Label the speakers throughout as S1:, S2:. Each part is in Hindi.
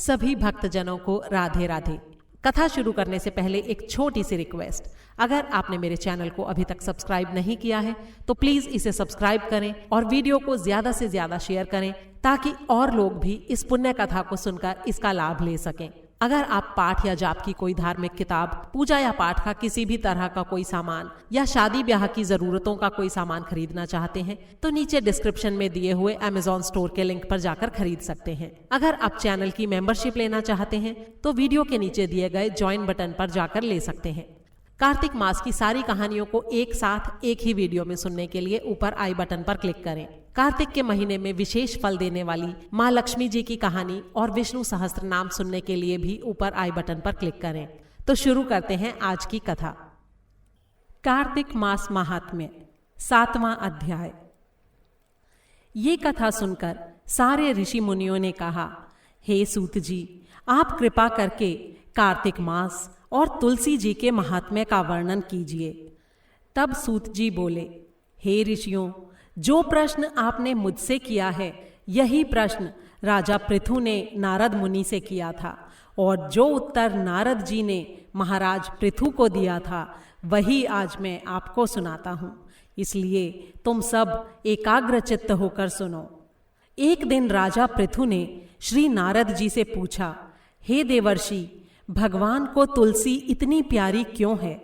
S1: सभी भक्तजनों को राधे राधे। कथा शुरू करने से पहले एक छोटी सी रिक्वेस्ट, अगर आपने मेरे चैनल को अभी तक सब्सक्राइब नहीं किया है तो प्लीज इसे सब्सक्राइब करें और वीडियो को ज्यादा से ज्यादा शेयर करें ताकि और लोग भी इस पुण्य कथा को सुनकर इसका लाभ ले सकें। अगर आप पाठ या जाप की कोई धार्मिक किताब, पूजा या पाठ का किसी भी तरह का कोई सामान या शादी ब्याह की जरूरतों का कोई सामान खरीदना चाहते हैं तो नीचे डिस्क्रिप्शन में दिए हुए अमेज़न स्टोर के लिंक पर जाकर खरीद सकते हैं। अगर आप चैनल की मेंबरशिप लेना चाहते हैं तो वीडियो के नीचे दिए गए ज्वाइन बटन पर जाकर ले सकते हैं। कार्तिक मास की सारी कहानियों को एक साथ एक ही वीडियो में सुनने के लिए ऊपर आई बटन पर क्लिक करें। कार्तिक के महीने में विशेष फल देने वाली माँ लक्ष्मी जी की कहानी और विष्णु सहस्त्र नाम सुनने के लिए भी ऊपर आई बटन पर क्लिक करें। तो शुरू करते हैं आज की कथा। कार्तिक मास महात्म्य, 7वां अध्याय। ये कथा सुनकर सारे ऋषि मुनियों ने कहा, हे सूत जी, आप कृपा करके कार्तिक मास और तुलसी जी के महात्म्य का वर्णन कीजिए। तब सूत जी बोले, हे ऋषियों, जो प्रश्न आपने मुझसे किया है यही प्रश्न राजा पृथु ने नारद मुनि से किया था और जो उत्तर नारद जी ने महाराज पृथु को दिया था वही आज मैं आपको सुनाता हूँ। इसलिए तुम सब एकाग्रचित्त होकर सुनो। एक दिन राजा पृथु ने श्री नारद जी से पूछा, हे देवर्षि, भगवान को तुलसी इतनी प्यारी क्यों है?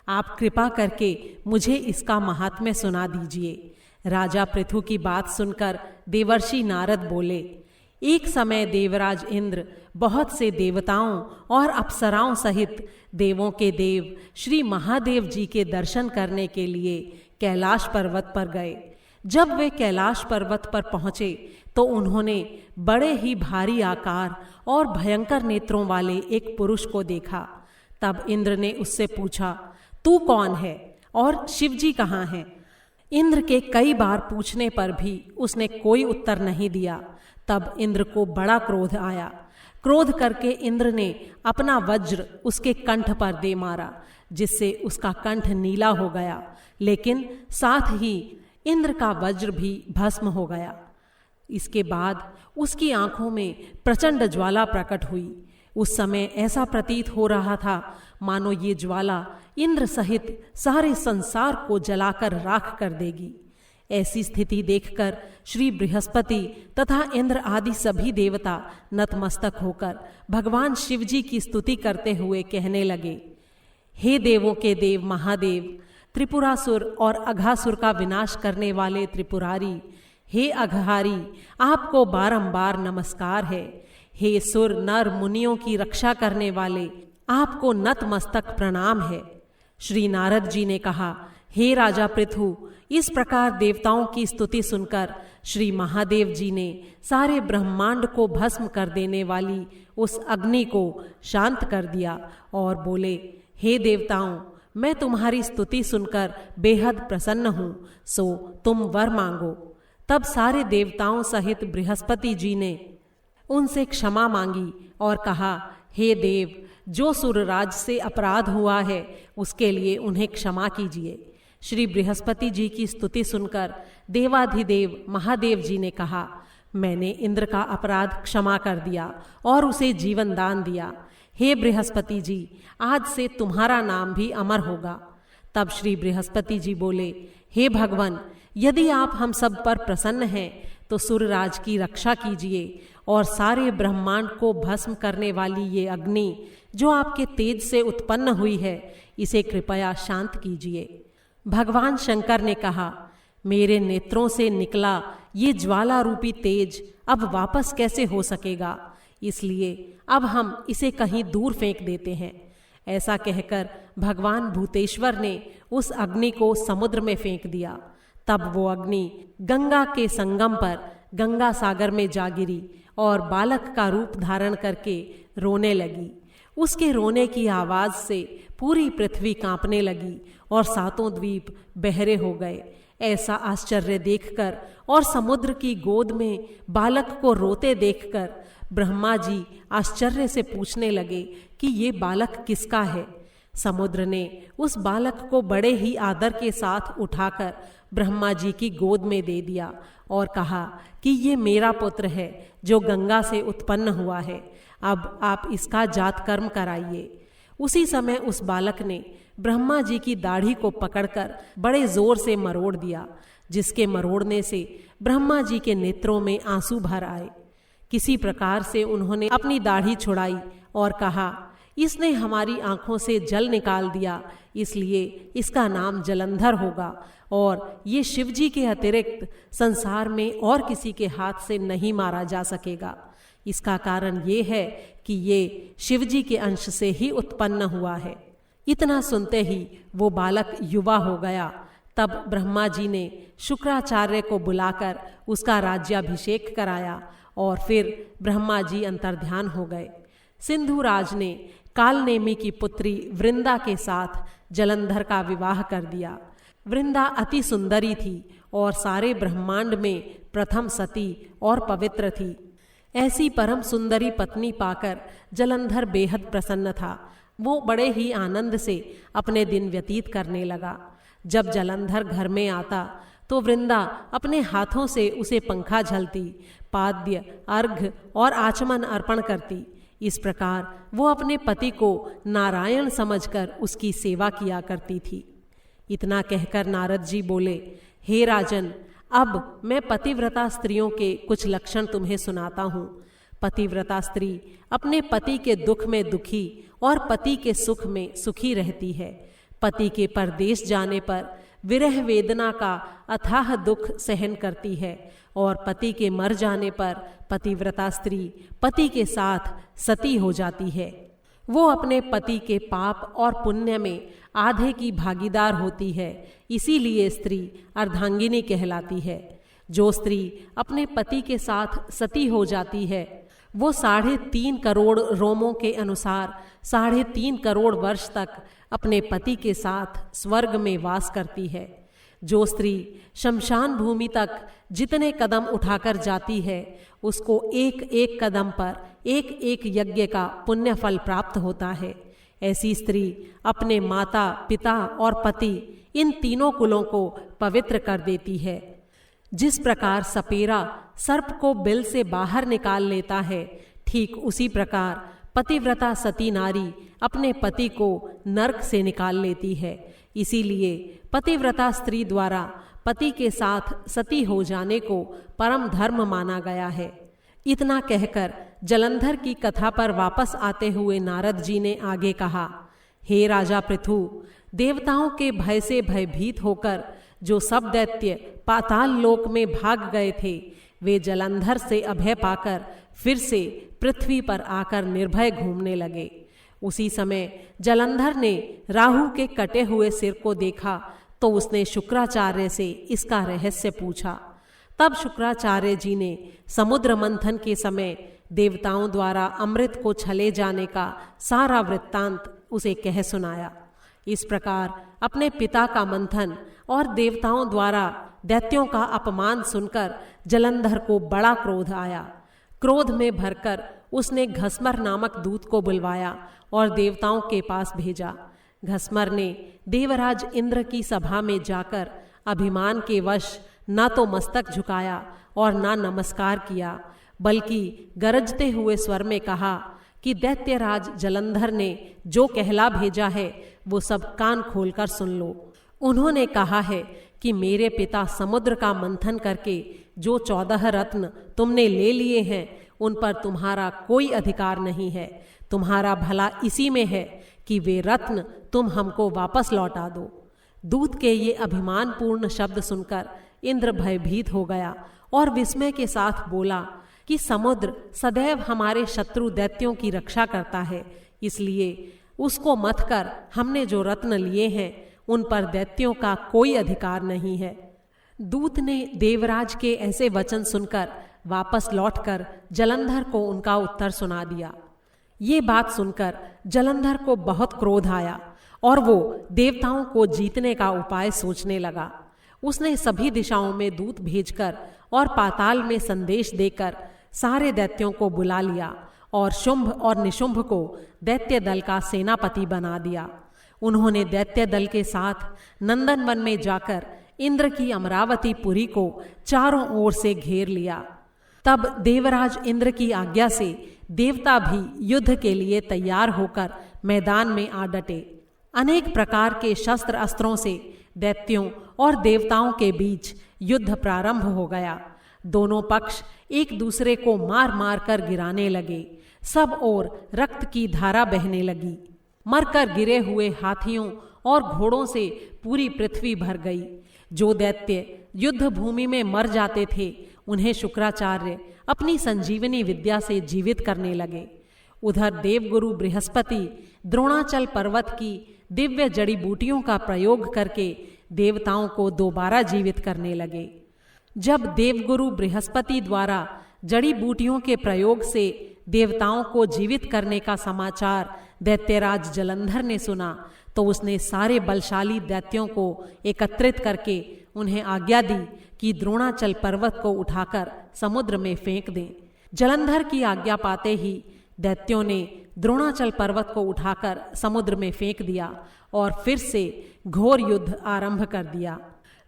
S1: आप कृपा करके मुझे इसका महात्म्य सुना दीजिए। राजा पृथु की बात सुनकर देवर्षि नारद बोले, एक समय देवराज इंद्र बहुत से देवताओं और अप्सराओं सहित देवों के देव श्री महादेव जी के दर्शन करने के लिए कैलाश पर्वत पर गए। जब वे कैलाश पर्वत पर पहुँचे तो उन्होंने बड़े ही भारी आकार और भयंकर नेत्रों वाले एक पुरुष को देखा। तब इंद्र ने उससे पूछा, तू कौन है और शिवजी कहाँ हैं? इंद्र के कई बार पूछने पर भी उसने कोई उत्तर नहीं दिया। तब इंद्र को बड़ा क्रोध आया। क्रोध करके इंद्र ने अपना वज्र उसके कंठ पर दे मारा, जिससे उसका कंठ नीला हो गया, लेकिन साथ ही इंद्र का वज्र भी भस्म हो गया। इसके बाद उसकी आंखों में प्रचंड ज्वाला प्रकट हुई। उस समय ऐसा प्रतीत हो रहा था मानो ये ज्वाला इंद्र सहित सारे संसार को जलाकर राख कर देगी। ऐसी स्थिति देखकर श्री बृहस्पति तथा इंद्र आदि सभी देवता नतमस्तक होकर भगवान शिवजी की स्तुति करते हुए कहने लगे, हे देवों के देव महादेव, त्रिपुरासुर और अघासुर का विनाश करने वाले त्रिपुरारी, हे अघहारी, आपको बारंबार नमस्कार है। हे सुर नर मुनियों की रक्षा करने वाले, आपको नतमस्तक प्रणाम है। श्री नारद जी ने कहा, हे राजा पृथु, इस प्रकार देवताओं की स्तुति सुनकर श्री महादेव जी ने सारे ब्रह्मांड को भस्म कर देने वाली उस अग्नि को शांत कर दिया और बोले, हे देवताओं, मैं तुम्हारी स्तुति सुनकर बेहद प्रसन्न हूँ, सो तुम वर मांगो। तब सारे देवताओं सहित बृहस्पति जी ने उनसे क्षमा मांगी और कहा, हे देव, जो सुरराज से अपराध हुआ है उसके लिए उन्हें क्षमा कीजिए। श्री बृहस्पति जी की स्तुति सुनकर देवाधिदेव महादेव जी ने कहा, मैंने इंद्र का अपराध क्षमा कर दिया और उसे जीवन दान दिया। हे बृहस्पति जी, आज से तुम्हारा नाम भी अमर होगा। तब श्री बृहस्पति जी बोले, हे भगवान, यदि आप हम सब पर प्रसन्न हैं तो सुरराज की रक्षा कीजिए और सारे ब्रह्मांड को भस्म करने वाली ये अग्नि जो आपके तेज से उत्पन्न हुई है, इसे कृपया शांत कीजिए। भगवान शंकर ने कहा, मेरे नेत्रों से निकला ये ज्वाला रूपी तेज अब वापस कैसे हो सकेगा, इसलिए अब हम इसे कहीं दूर फेंक देते हैं। ऐसा कहकर भगवान भूतेश्वर ने उस अग्नि को समुद्र में फेंक दिया। तब वो अग्नि गंगा के संगम पर गंगा सागर में जा गिरी और बालक का रूप धारण करके रोने लगी। उसके रोने की आवाज से पूरी पृथ्वी कांपने लगी और सातों द्वीप बहरे हो गए। ऐसा आश्चर्य देखकर और समुद्र की गोद में बालक को रोते देखकर ब्रह्मा जी आश्चर्य से पूछने लगे कि ये बालक किसका है। समुद्र ने उस बालक को बड़े ही आदर के साथ उठाकर ब्रह्मा जी की गोद में दे दिया और कहा कि ये मेरा पुत्र है जो गंगा से उत्पन्न हुआ है, अब आप इसका जात कर्म कराइए। उसी समय उस बालक ने ब्रह्मा जी की दाढ़ी को पकड़कर बड़े जोर से मरोड़ दिया, जिसके मरोड़ने से ब्रह्मा जी के नेत्रों में आंसू भर आए। किसी प्रकार से उन्होंने अपनी दाढ़ी छुड़ाई और कहा, इसने हमारी आंखों से जल निकाल दिया, इसलिए इसका नाम जलंधर होगा और ये शिवजी के अतिरिक्त संसार में और किसी के हाथ से नहीं मारा जा सकेगा। इसका कारण ये है कि ये शिवजी के अंश से ही उत्पन्न हुआ है। इतना सुनते ही वो बालक युवा हो गया। तब ब्रह्मा जी ने शुक्राचार्य को बुलाकर उसका राज्याभिषेक कराया और फिर ब्रह्मा जी अंतर्ध्यान हो गए। सिंधुराज ने कालनेमी की पुत्री वृंदा के साथ जलंधर का विवाह कर दिया। वृंदा अति सुंदरी थी और सारे ब्रह्मांड में प्रथम सती और पवित्र थी। ऐसी परम सुंदरी पत्नी पाकर जलंधर बेहद प्रसन्न था। वो बड़े ही आनंद से अपने दिन व्यतीत करने लगा। जब जलंधर घर में आता तो वृंदा अपने हाथों से उसे पंखा झलती, पाद्य, अर्घ्य और आचमन अर्पण करती। इस प्रकार वो अपने पति को नारायण समझकर उसकी सेवा किया करती थी। इतना कहकर नारद जी बोले, हे राजन, अब मैं पतिव्रता स्त्रियों के कुछ लक्षण तुम्हें सुनाता हूँ। पतिव्रता स्त्री अपने पति के दुख में दुखी और पति के सुख में सुखी रहती है। पति के परदेश जाने पर विरह वेदना का अथाह दुख सहन करती है और पति के मर जाने पर पतिव्रता स्त्री पति के साथ सती हो जाती है। वो अपने पति के पाप और पुण्य में आधे की भागीदार होती है, इसीलिए स्त्री अर्धांगिनी कहलाती है। जो स्त्री अपने पति के साथ सती हो जाती है वो 3.5 करोड़ रोमों के अनुसार 3.5 करोड़ वर्ष तक अपने पति के साथ स्वर्ग में वास करती है। जो स्त्री शमशान भूमि तक जितने कदम उठाकर जाती है उसको एक एक कदम पर एक एक यज्ञ का पुण्य फल प्राप्त होता है। ऐसी स्त्री अपने माता, पिता और पति इन तीनों कुलों को पवित्र कर देती है। जिस प्रकार सपेरा सर्प को बिल से बाहर निकाल लेता है, ठीक उसी प्रकार पतिव्रता सती नारी अपने पति को नरक से निकाल लेती है। इसीलिए पतिव्रता स्त्री द्वारा पति के साथ सती हो जाने को परम धर्म माना गया है। इतना कहकर जलंधर की कथा पर वापस आते हुए नारद जी ने आगे कहा, हे राजा पृथु, देवताओं के भय से भयभीत होकर जो सब दैत्य पाताल लोक में भाग गए थे, वे जलंधर से अभय पाकर फिर से पृथ्वी पर आकर निर्भय घूमने लगे। उसी समय जलंधर ने राहु के कटे हुए सिर को देखा तो उसने शुक्राचार्य से इसका रहस्य पूछा। तब शुक्राचार्य जी ने समुद्र मंथन के समय देवताओं द्वारा अमृत को छले जाने का सारा वृत्तांत उसे कह सुनाया। इस प्रकार अपने पिता का मंथन और देवताओं द्वारा दैत्यों का अपमान सुनकर जलंधर को बड़ा क्रोध आया। क्रोध में भरकर उसने घस्मर नामक दूत को बुलवाया और देवताओं के पास भेजा। घस्मर ने देवराज इंद्र की सभा में जाकर अभिमान के वश न तो मस्तक झुकाया और न नमस्कार किया, बल्कि गरजते हुए स्वर में कहा कि दैत्यराज जलंधर ने जो कहला भेजा है वो सब कान खोलकर सुन लो। उन्होंने कहा है कि मेरे पिता समुद्र का मंथन करके जो 14 रत्न तुमने ले लिए हैं उन पर तुम्हारा कोई अधिकार नहीं है। तुम्हारा भला इसी में है कि वे रत्न तुम हमको वापस लौटा दो। दूत के ये अभिमानपूर्ण शब्द सुनकर इंद्र भयभीत हो गया और विस्मय के साथ बोला कि समुद्र सदैव हमारे शत्रु दैत्यों की रक्षा करता है, इसलिए उसको मथ कर हमने जो रत्न लिए हैं उन पर दैत्यों का कोई अधिकार नहीं है। दूत ने देवराज के ऐसे वचन सुनकर वापस लौटकर जलंधर को उनका उत्तर सुना दिया। ये बात सुनकर जलंधर को बहुत क्रोध आया और वो देवताओं को जीतने का उपाय सोचने लगा। उसने सभी दिशाओं में दूत भेजकर और पाताल में संदेश देकर सारे दैत्यों को बुला लिया और शुंभ और निशुंभ को दैत्य दल का सेनापति बना दिया। उन्होंने दैत्य दल के साथ नंदनवन में जाकर इंद्र की अमरावती पुरी को चारों ओर से घेर लिया। तब देवराज इंद्र की आज्ञा से देवता भी युद्ध के लिए तैयार होकर मैदान में आ डटे। अनेक प्रकार के शस्त्र अस्त्रों से दैत्यों और देवताओं के बीच युद्ध प्रारंभ हो गया। दोनों पक्ष एक दूसरे को मार मार कर गिराने लगे। सब ओर रक्त की धारा बहने लगी। मरकर गिरे हुए हाथियों और घोड़ों से पूरी पृथ्वी भर गई। जो दैत्य युद्ध भूमि में मर जाते थे उन्हें शुक्राचार्य अपनी संजीवनी विद्या से जीवित करने लगे। उधर देवगुरु बृहस्पति द्रोणाचल पर्वत की दिव्य जड़ी बूटियों का प्रयोग करके देवताओं को दोबारा जीवित करने लगे। जब देवगुरु बृहस्पति द्वारा जड़ी बूटियों के प्रयोग से देवताओं को जीवित करने का समाचार दैत्यराज जलंधर ने सुना तो उसने सारे बलशाली दैत्यों को एकत्रित करके उन्हें आज्ञा दी कि द्रोणाचल पर्वत को उठाकर समुद्र में फेंक दें। जलंधर की आज्ञा पाते ही दैत्यों ने द्रोणाचल पर्वत को उठाकर समुद्र में फेंक दिया और फिर से घोर युद्ध आरंभ कर दिया।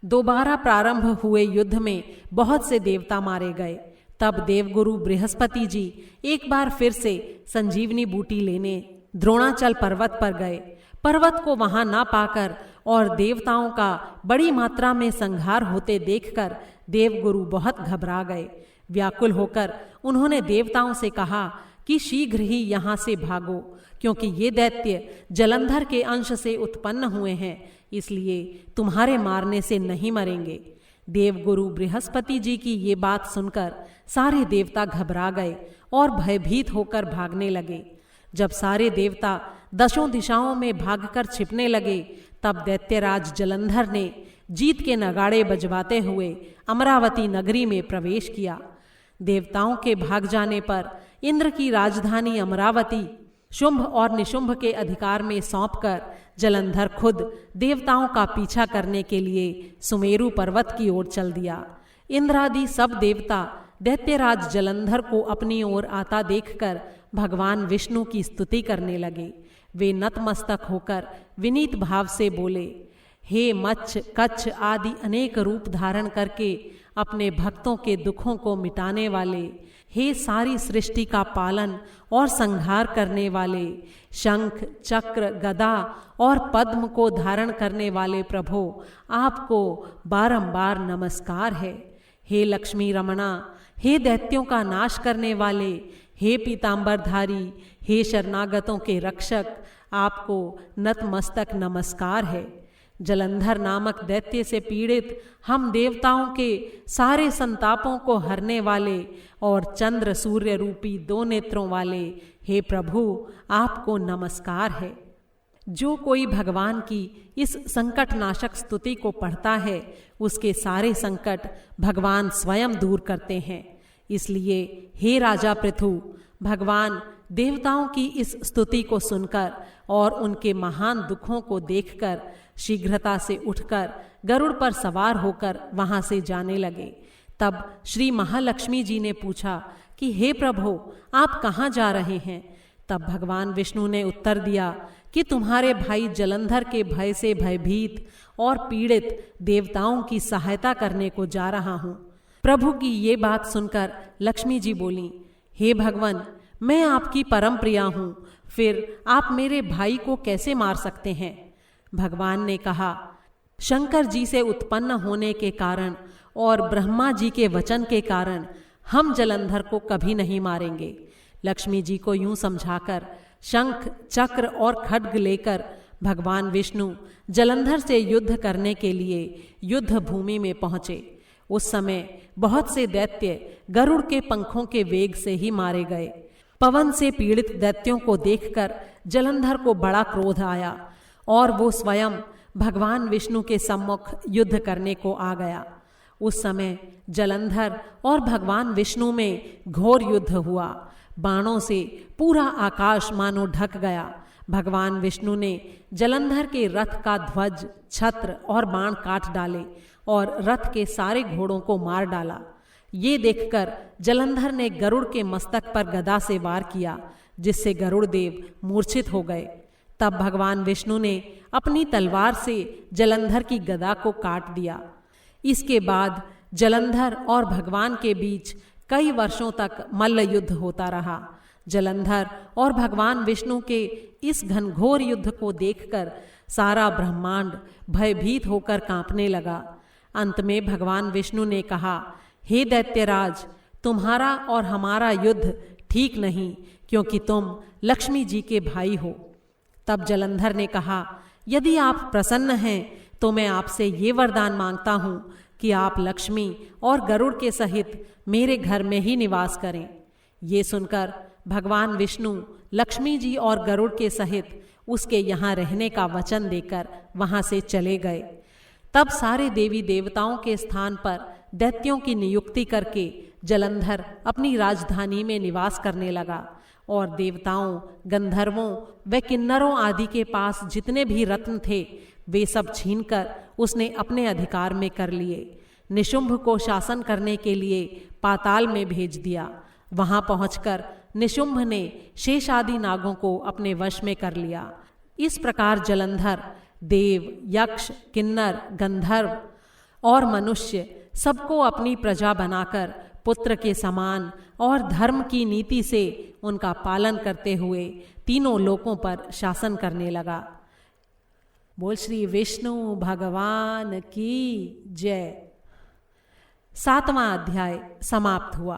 S1: दोबारा प्रारंभ हुए युद्ध में बहुत से देवता मारे गए। तब देवगुरु बृहस्पति जी एक बार फिर से संजीवनी बूटी लेने द्रोणाचल पर्वत पर गए। पर्वत को वहां ना पाकर और देवताओं का बड़ी मात्रा में संहार होते देखकर देवगुरु बहुत घबरा गए। व्याकुल होकर उन्होंने देवताओं से कहा कि शीघ्र ही यहाँ से भागो, क्योंकि ये दैत्य जलंधर के अंश से उत्पन्न हुए हैं, इसलिए तुम्हारे मारने से नहीं मरेंगे। देवगुरु बृहस्पति जी की ये बात सुनकर सारे देवता घबरा गए और भयभीत होकर भागने लगे। जब सारे देवता दशों दिशाओं में भागकर छिपने लगे तब दैत्यराज जलंधर ने जीत के नगाड़े बजवाते हुए अमरावती नगरी में प्रवेश किया। देवताओं के भाग जाने पर इंद्र की राजधानी अमरावती शुंभ और निशुंभ के अधिकार में सौंपकर जलंधर खुद देवताओं का पीछा करने के लिए सुमेरु पर्वत की ओर चल दिया। इंद्रादि सब देवता दैत्यराज जलंधर को अपनी ओर आता देखकर भगवान विष्णु की स्तुति करने लगे। वे नतमस्तक होकर विनीत भाव से बोले, हे मच्छ कच्छ आदि अनेक रूप धारण करके अपने भक्तों के दुखों को मिटाने वाले, हे सारी सृष्टि का पालन और संहार करने वाले, शंख चक्र गदा और पद्म को धारण करने वाले प्रभो, आपको बारंबार नमस्कार है। हे लक्ष्मी रमणा, हे दैत्यों का नाश करने वाले, हे पीतांबरधारी, हे शरणागतों के रक्षक, आपको नतमस्तक नमस्कार है। जलंधर नामक दैत्य से पीड़ित हम देवताओं के सारे संतापों को हरने वाले और चंद्र सूर्य रूपी दो नेत्रों वाले, हे प्रभु, आपको नमस्कार है। जो कोई भगवान की इस संकट नाशक स्तुति को पढ़ता है उसके सारे संकट भगवान स्वयं दूर करते हैं। इसलिए हे राजा पृथु, भगवान देवताओं की इस स्तुति को सुनकर और उनके महान दुखों को देखकर शीघ्रता से उठकर गरुड़ पर सवार होकर वहां से जाने लगे। तब श्री महालक्ष्मी जी ने पूछा कि हे प्रभु, आप कहाँ जा रहे हैं? तब भगवान विष्णु ने उत्तर दिया कि तुम्हारे भाई जलंधर के भय से भयभीत और पीड़ित देवताओं की सहायता करने को जा रहा हूँ। प्रभु की ये बात सुनकर लक्ष्मी जी बोली, हे भगवान, मैं आपकी परम प्रिया हूँ, फिर आप मेरे भाई को कैसे मार सकते हैं? भगवान ने कहा, शंकर जी से उत्पन्न होने के कारण और ब्रह्मा जी के वचन के कारण हम जलंधर को कभी नहीं मारेंगे। लक्ष्मी जी को यूं समझाकर शंख चक्र और खड्ग लेकर भगवान विष्णु जलंधर से युद्ध करने के लिए युद्ध भूमि में पहुंचे। उस समय बहुत से दैत्य गरुड़ के पंखों के वेग से ही मारे गए। पवन से पीड़ित दैत्यों को देखकर जलंधर को बड़ा क्रोध आया और वो स्वयं भगवान विष्णु के सम्मुख युद्ध करने को आ गया। उस समय जलंधर और भगवान विष्णु में घोर युद्ध हुआ। बाणों से पूरा आकाश मानो ढक गया। भगवान विष्णु ने जलंधर के रथ का ध्वज, छत्र और बाण काट डाले और रथ के सारे घोड़ों को मार डाला। ये देखकर जलंधर ने गरुड़ के मस्तक पर गदा से वार किया, जिससे गरुड़ देव मूर्छित हो गए। तब भगवान विष्णु ने अपनी तलवार से जलंधर की गदा को काट दिया। इसके बाद जलंधर और भगवान के बीच कई वर्षों तक मल्ल युद्ध होता रहा। जलंधर और भगवान विष्णु के इस घनघोर युद्ध को देखकर सारा ब्रह्मांड भयभीत होकर कांपने लगा। अंत में भगवान विष्णु ने कहा, हे दैत्यराज, तुम्हारा और हमारा युद्ध ठीक नहीं, क्योंकि तुम लक्ष्मी जी के भाई हो। तब जलंधर ने कहा, यदि आप प्रसन्न हैं तो मैं आपसे ये वरदान मांगता हूँ कि आप लक्ष्मी और गरुड़ के सहित मेरे घर में ही निवास करें। ये सुनकर भगवान विष्णु लक्ष्मी जी और गरुड़ के सहित उसके यहाँ रहने का वचन देकर वहाँ से चले गए। तब सारे देवी देवताओं के स्थान पर दैत्यों की नियुक्ति करके जलंधर अपनी राजधानी में निवास करने लगा और देवताओं, गंधर्वों व किन्नरों आदि के पास जितने भी रत्न थे वे सब छीनकर उसने अपने अधिकार में कर लिए। निशुंभ को शासन करने के लिए पाताल में भेज दिया। वहां पहुंचकर निशुंभ ने शेष आदि नागों को अपने वश में कर लिया। इस प्रकार जलंधर देव, यक्ष, किन्नर, गंधर्व और मनुष्य सबको अपनी प्रजा बनाकर पुत्र के समान और धर्म की नीति से उनका पालन करते हुए तीनों लोकों पर शासन करने लगा। बोल श्री विष्णु भगवान की जय। 7वां अध्याय समाप्त हुआ।